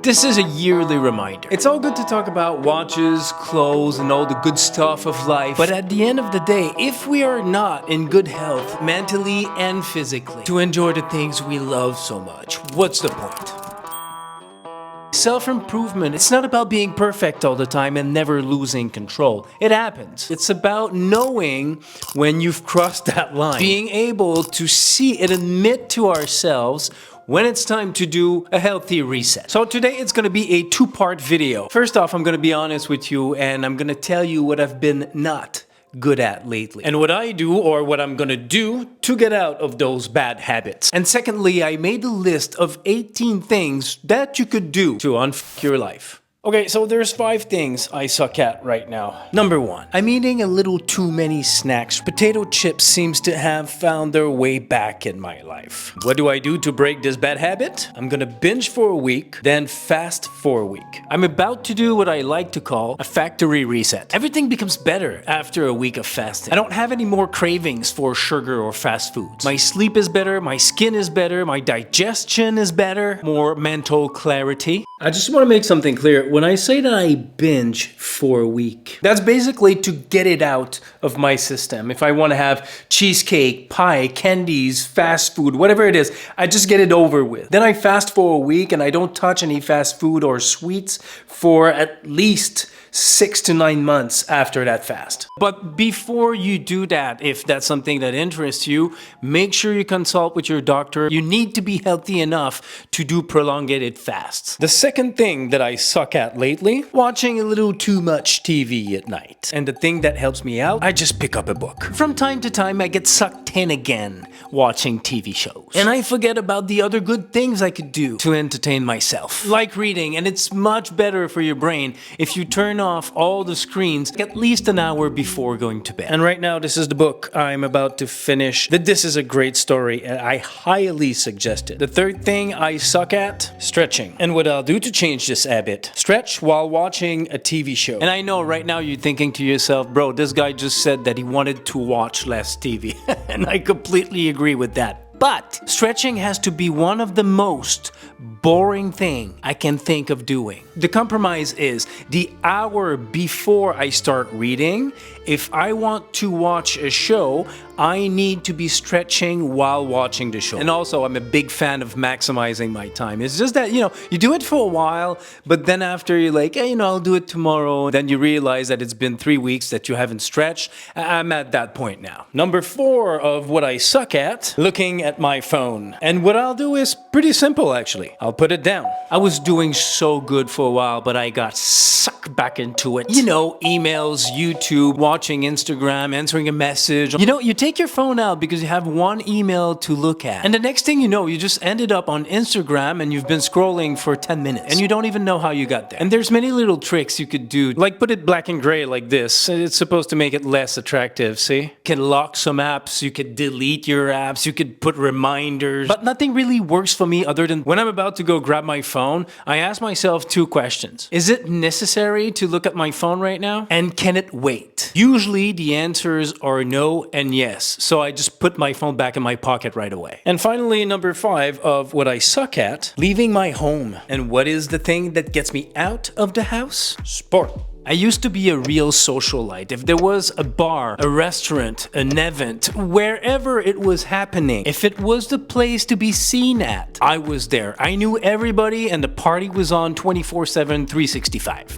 This is a yearly reminder. It's all good to talk about watches, clothes, and all the good stuff of life, but at the end of the day, if we are not in good health, mentally and physically, to enjoy the things we love so much, what's the point? Self-improvement, it's not about being perfect all the time and never losing control. It happens. It's about knowing when you've crossed that line. Being able to see and admit to ourselves when it's time to do a healthy reset. So today it's gonna be a two-part video. First off, I'm gonna be honest with you and I'm gonna tell you what I've been not good at lately and what I do or what I'm gonna do to get out of those bad habits. And secondly, I made a list of 18 things that you could do to unfuck your life. Okay, so there's 5 things I suck at right now. Number 1, I'm eating a little too many snacks. Potato chips seems to have found their way back in my life. What do I do to break this bad habit? I'm gonna binge for a week, then fast for a week. I'm about to do what I like to call a factory reset. Everything becomes better after a week of fasting. I don't have any more cravings for sugar or fast foods. My sleep is better, my skin is better, my digestion is better, more mental clarity. I just want to make something clear. When I say that I binge for a week, that's basically to get it out of my system. If I want to have cheesecake, pie, candies, fast food, whatever it is, I just get it over with. Then I fast for a week and I don't touch any fast food or sweets for at least 6 to 9 months after that fast. But before you do that, if that's something that interests you, make sure you consult with your doctor. You need to be healthy enough to do prolonged fasts. The second thing that I suck at lately, watching a little too much TV at night. And the thing that helps me out, I just pick up a book. From time to time, I get sucked in again watching TV shows. And I forget about the other good things I could do to entertain myself. Like reading, and it's much better for your brain if you turn off all the screens at least an hour before going to bed. And right now, this is the book I'm about to finish. This is a great story and I highly suggest it. The third thing I suck at, stretching. And what I'll do to change this habit, stretch while watching a TV show. And I know right now you're thinking to yourself, bro, this guy just said that he wanted to watch less TV. And I completely agree with that. But stretching has to be one of the most boring thing I can think of doing. The compromise is the hour before I start reading, if I want to watch a show, I need to be stretching while watching the show. And also, I'm a big fan of maximizing my time. It's just that, you do it for a while, but then after you're like, hey, I'll do it tomorrow. Then you realize that it's been 3 weeks that you haven't stretched. I'm at that point now. Number 4 of what I suck at, looking at my phone. And what I'll do is pretty simple, actually. I'll put it down. I was doing so good for a while, but I got sucked back into it. Emails, YouTube, watching Instagram, answering a message. You take your phone out because you have one email to look at. And the next thing you know, you just ended up on Instagram and you've been scrolling for 10 minutes. And you don't even know how you got there. And there's many little tricks you could do. Like put it black and gray like this. It's supposed to make it less attractive, see? You can lock some apps, you could delete your apps, you could put reminders. But nothing really works for me other than when I'm about to go grab my phone, I ask myself 2 questions. Is it necessary to look at my phone right now? And can it wait? Usually the answers are no and yes. So I just put my phone back in my pocket right away. And finally, number 5 of what I suck at, leaving my home. And what is the thing that gets me out of the house? Sport. I used to be a real socialite. If there was a bar, a restaurant, an event, wherever it was happening, if it was the place to be seen at, I was there. I knew everybody and the party was on 24/7, 365.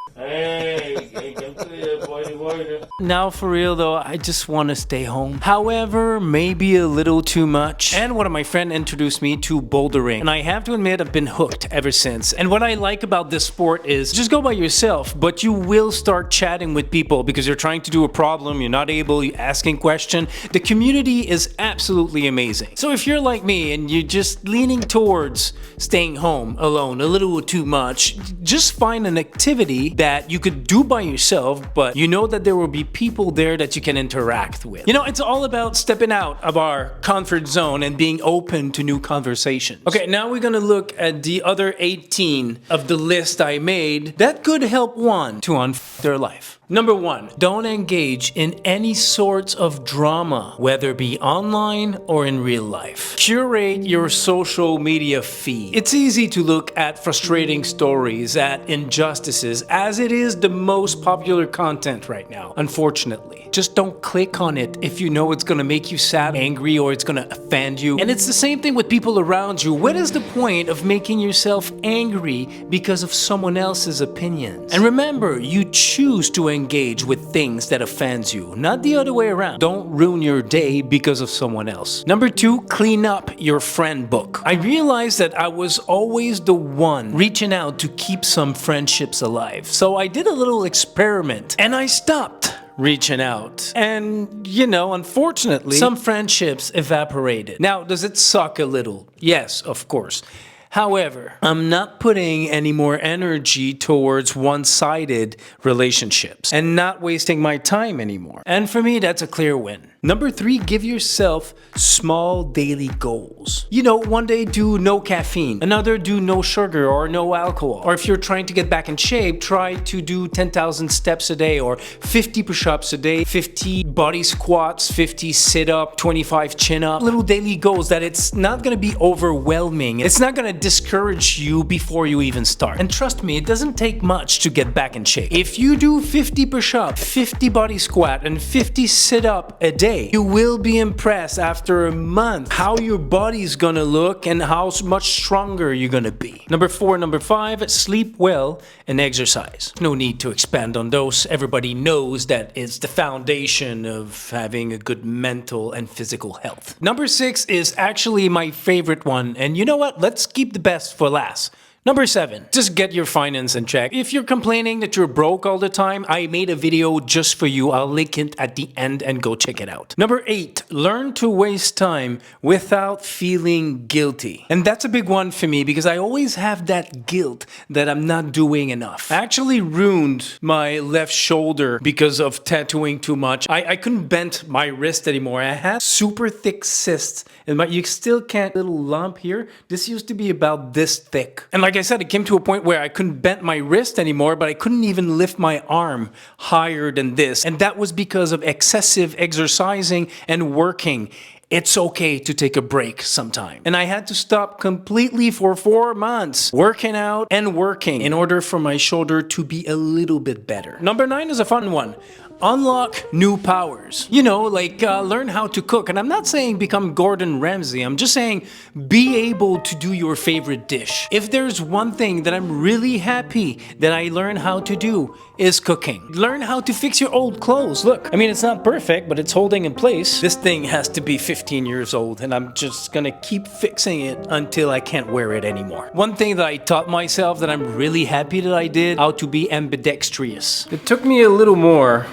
Now for real though, I just want to stay home. However, maybe a little too much. And one of my friends introduced me to bouldering. And I have to admit, I've been hooked ever since. And what I like about this sport is just go by yourself, but you will start chatting with people because you're trying to do a problem, you're not able, you're asking question. The community is absolutely amazing. So if you're like me and you're just leaning towards staying home alone a little too much, just find an activity that you could do by yourself yourself, but you know that there will be people there that you can interact with. You know, it's all about stepping out of our comfort zone and being open to new conversations. Okay, now we're gonna look at the other 18 of the list I made that could help one to unfuck their life. Number 1, don't engage in any sorts of drama, whether it be online or in real life. Curate your social media feed. It's easy to look at frustrating stories, at injustices, as it is the most popular content right now, unfortunately. Just don't click on it if you know it's gonna make you sad, angry, or it's gonna offend you. And it's the same thing with people around you. What is the point of making yourself angry because of someone else's opinions? And remember, you choose to engage with things that offends you, not the other way around. Don't ruin your day because of someone else. Number 2, clean up your friend book. I realized that I was always the one reaching out to keep some friendships alive. So I did a little experiment and I stopped reaching out. And, you know, unfortunately, some friendships evaporated. Now, does it suck a little? Yes, of course. However, I'm not putting any more energy towards one-sided relationships and not wasting my time anymore. And for me, that's a clear win. Number 3, give yourself small daily goals. You know, one day do no caffeine, another do no sugar or no alcohol. Or if you're trying to get back in shape, try to do 10,000 steps a day or 50 push-ups a day, 50 body squats, 50 sit-up, 25 chin-up. Little daily goals that it's not gonna be overwhelming. It's not gonna discourage you before you even start. And trust me, it doesn't take much to get back in shape. If you do 50 push-up, 50 body squat, and 50 sit-up a day, you will be impressed after a month how your body's gonna look and how much stronger you're gonna be. Number 4, number 5, sleep well and exercise. No need to expand on those. Everybody knows that it's the foundation of having a good mental and physical health. Number 6 is actually my favorite one, and you know what? Let's keep the best for last. Number 7, just get your finance in check. If you're complaining that you're broke all the time, I made a video just for you. I'll link it at the end and go check it out. Number 8, learn to waste time without feeling guilty. And that's a big one for me because I always have that guilt that I'm not doing enough. I actually ruined my left shoulder because of tattooing too much. I couldn't bend my wrist anymore. I had super thick cysts and you still can't, little lump here. This used to be about this thick. And like I said, it came to a point where I couldn't bend my wrist anymore, but I couldn't even lift my arm higher than this. And that was because of excessive exercising and working. It's okay to take a break sometime. And I had to stop completely for 4 months, working out and working in order for my shoulder to be a little bit better. Number 9 is a fun one. Unlock new powers. You know, like learn how to cook. And I'm not saying become Gordon Ramsay. I'm just saying be able to do your favorite dish. If there's one thing that I'm really happy that I learned how to do is cooking. Learn how to fix your old clothes. Look, I mean, it's not perfect, but it's holding in place. This thing has to be 15 years old and I'm just gonna keep fixing it until I can't wear it anymore. One thing that I taught myself that I'm really happy that I did, how to be ambidextrous. It took me a little more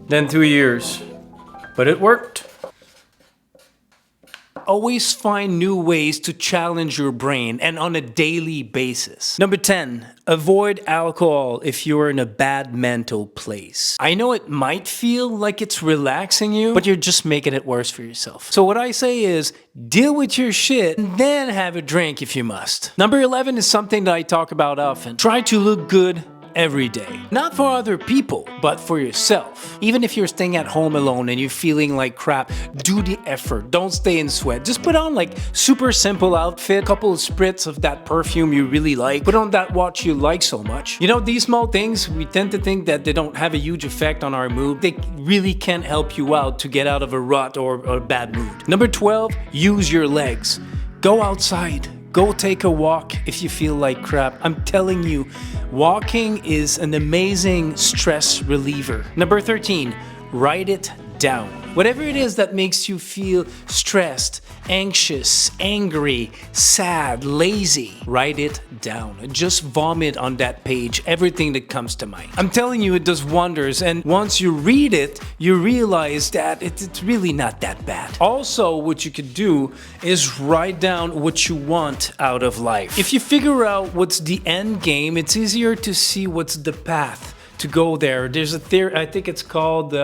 than 2 years, but it worked. Always find new ways to challenge your brain and on a daily basis. Number 10, avoid alcohol if you're in a bad mental place. I know it might feel like it's relaxing you, but you're just making it worse for yourself. So what I say is deal with your shit and then have a drink if you must. Number 11 is something that I talk about often. Try to look good every day. Not for other people, but for yourself. Even if you're staying at home alone and you're feeling like crap, do the effort. Don't stay in sweat. Just put on like super simple outfit, couple of spritz of that perfume you really like. Put on that watch you like so much. You know, these small things, we tend to think that they don't have a huge effect on our mood. They really can help you out to get out of a rut or a bad mood. Number 12, use your legs. Go outside. Go take a walk if you feel like crap. I'm telling you, walking is an amazing stress reliever. Number 13, write it down. Whatever it is that makes you feel stressed, anxious, angry, sad, lazy, write it down. Just vomit on that page everything that comes to mind. I'm telling you, it does wonders, and once you read it, you realize that it's really not that bad. Also, what you could do is write down what you want out of life. If you figure out what's the end game, it's easier to see what's the path to go there. There's a theory, I think it's called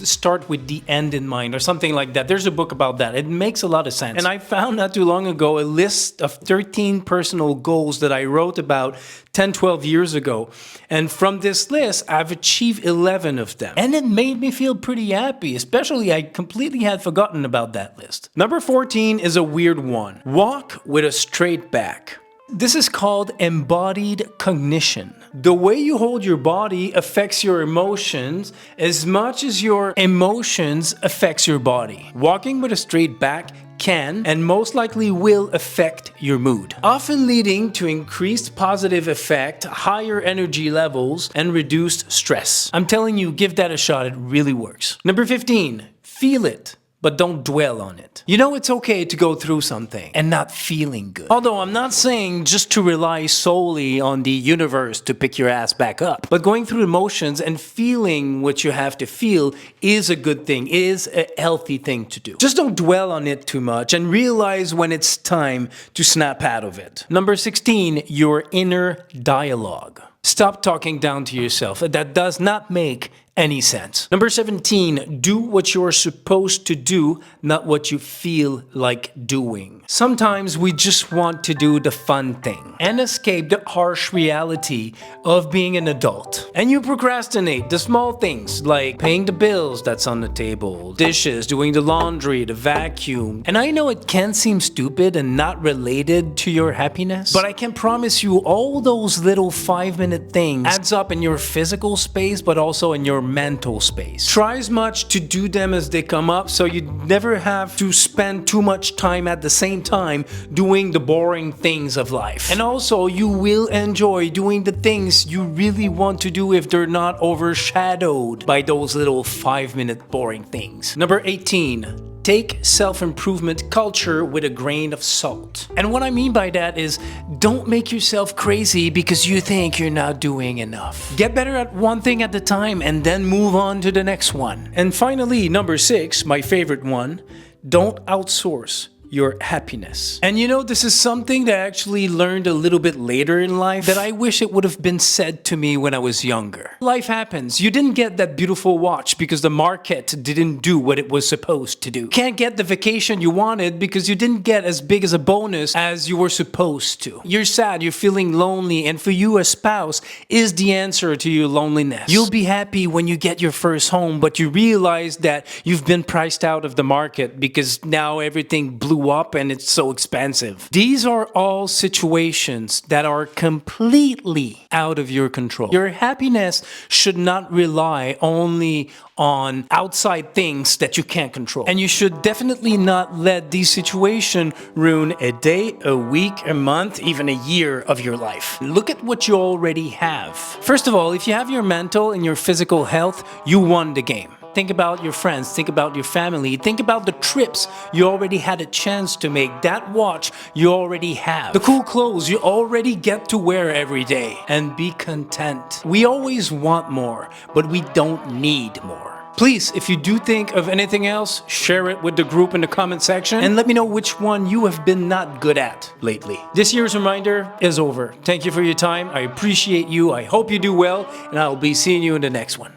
Start with the End in Mind or something like that. There's a book about that. It makes a lot of sense. And I found not too long ago a list of 13 personal goals that I wrote about 10, 12 years ago. And from this list, I've achieved 11 of them. And it made me feel pretty happy, especially I completely had forgotten about that list. Number 14 is a weird one. Walk with a straight back. This is called embodied cognition. The way you hold your body affects your emotions as much as your emotions affects your body. Walking with a straight back can and most likely will affect your mood, often leading to increased positive effect, higher energy levels, and reduced stress. I'm telling you, give that a shot, it really works. Number 15, feel it, but don't dwell on it. You know, it's okay to go through something and not feeling good. Although I'm not saying just to rely solely on the universe to pick your ass back up. But going through emotions and feeling what you have to feel is a good thing, is a healthy thing to do. Just don't dwell on it too much and realize when it's time to snap out of it. Number 16, your inner dialogue. Stop talking down to yourself. That does not make any sense. Number 17, do what you're supposed to do, not what you feel like doing. Sometimes we just want to do the fun thing and escape the harsh reality of being an adult. And you procrastinate the small things like paying the bills that's on the table, dishes, doing the laundry, the vacuum. And I know it can seem stupid and not related to your happiness, but I can promise you all those little 5-minute things adds up in your physical space, but also in your mental space. Try as much to do them as they come up so you never have to spend too much time at the same time doing the boring things of life. And also, you will enjoy doing the things you really want to do if they're not overshadowed by those little 5-minute boring things. Number 18. Take self-improvement culture with a grain of salt. And what I mean by that is, don't make yourself crazy because you think you're not doing enough. Get better at one thing at a time and then move on to the next one. And finally, number 6, my favorite one, don't outsource your happiness. And you know, this is something that I actually learned a little bit later in life that I wish it would have been said to me when I was younger. Life happens. You didn't get that beautiful watch because the market didn't do what it was supposed to do. You can't get the vacation you wanted because you didn't get as big as a bonus as you were supposed to. You're sad, you're feeling lonely, and for you, a spouse is the answer to your loneliness. You'll be happy when you get your first home, but you realize that you've been priced out of the market because now everything blew up and it's so expensive. These are all situations that are completely out of your control. Your happiness should not rely only on outside things that you can't control. And you should definitely not let these situations ruin a day, a week, a month, even a year of your life. Look at what you already have. First of all, if you have your mental and your physical health, you won the game. Think about your friends, think about your family, think about the trips you already had a chance to make, that watch you already have, the cool clothes you already get to wear every day, and be content. We always want more, but we don't need more. Please, if you do think of anything else, share it with the group in the comment section and let me know which one you have been not good at lately. This year's reminder is over. Thank you for your time. I appreciate you. I hope you do well, and I'll be seeing you in the next one.